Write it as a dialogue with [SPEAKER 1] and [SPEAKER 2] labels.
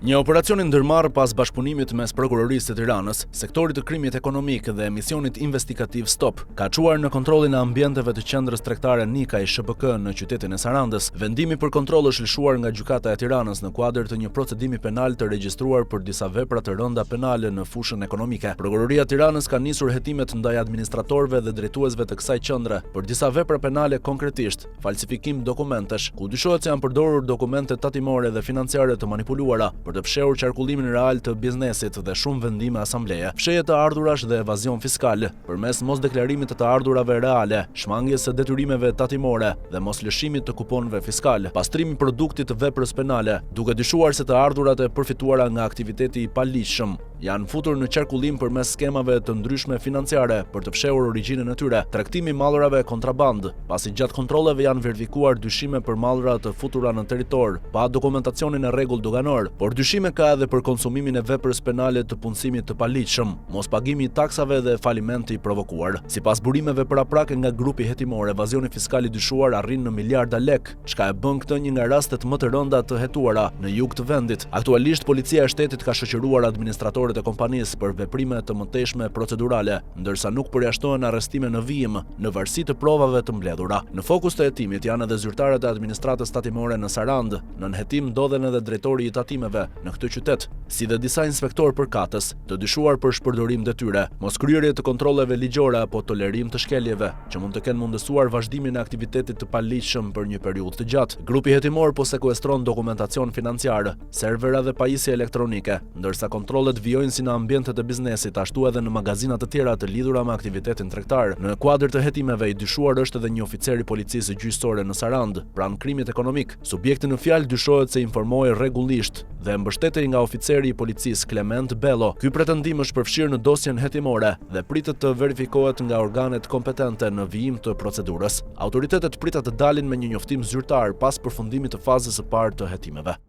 [SPEAKER 1] Një operacion i ndërmarrë pas bashkëpunimit mes Prokurorisë së Tiranës, Sektorit të Krimit Ekonomik dhe Misionit Investigativ Stop, ka çuar në kontrollin e ambienteve të qendrës tregtare Nikaj SHPK në qytetin e Sarandës. Vendimi për kontroll është lëshuar nga Gjykata e Tiranës në kuadër të një procedimi penal të regjistruar për disa vepra të rënda penale në fushën ekonomike. Prokuroria e Tiranës ka nisur hetimet ndaj administratorëve dhe drejtuesve të kësaj qendre për disa vepra penale, konkretisht falsifikim dokumentesh, ku dyshohet se janë përdorur dokumente tatimore dhe financiare të manipuluara për të fshehur qarkullimin real të biznesit dhe shumë vendime asambleje, fshehje të ardhurash dhe evazion fiskal, përmes mosdeklarimit të ardhurave reale, shmangjes së detyrimeve tatimore dhe moslëshimit të kuponëve fiskal, pastrimi i produktit të veprës penale, duke dyshuar se të ardhurat e përfituara nga aktiviteti i paligjshëm janë futur në qarkullim përmes skemave të ndryshme financiare për të fshehur origjinën e tyre, tregtimi i mallrave kontraband, pasi gjatë kontrolleve janë verifikuar dyshime për mallra të futura në territor pa dokumentacionin e rregull doganor, por dyshime ka edhe për konsumimin e veprës penale të punësimit të paligjshëm, mospagimi i taksave dhe falimenti i provokuar. Sipas burimeve paraprake nga grupi hetimor, evazioni fiskal i dyshuar arrin në miliarda lek, çka e bën këtë një nga rastet më të rënda të hetuara në jug të vendit. Aktualisht policia e shtetit ka shoqëruar administratorët e kompanisë për veprime të mëtejshme procedurale, ndërsa nuk përjashtohen arrestime në vijim në varësi të provave të mbledhura. Në fokus të hetimit janë edhe zyrtarët e administratës tatimore në Sarandë. Nën hetim ndodhen edhe drejtori i tatimeve në këtë qytet, si dhe disa inspektor përkatës, të dyshuar për shpërdorim detyre, moskryerje të kontrolleve ligjore apo tolerim të shkeljeve, që mund të kenë mundësuar vazhdimin e aktivitetit të paligjshëm për një periudhë të gjatë. Grupi hetimor po sekuestron dokumentacion financiar, servera dhe pajisje elektronike, ndërsa kontrollet vijojnë si në ambientet e biznesit, ashtu edhe në magazinat të tjera të lidhura me aktivitetin tregtar. Në kuadër të hetimeve i dyshuar është edhe një oficer i policisë gjyqësore në Sarandë, pranë krimit ekonomik. Subjekti në fjalë dyshohet se informoi rregullisht dhe mbështetej nga oficeri i policisë Klement Bello. Ky pretendim është përfshirë në dosjen hetimore dhe pritet të verifikohet nga organet kompetente në vijim të procedurës. Autoritetet pritet të dalin me një njoftim zyrtar pas përfundimit të fazës së parë të hetimeve.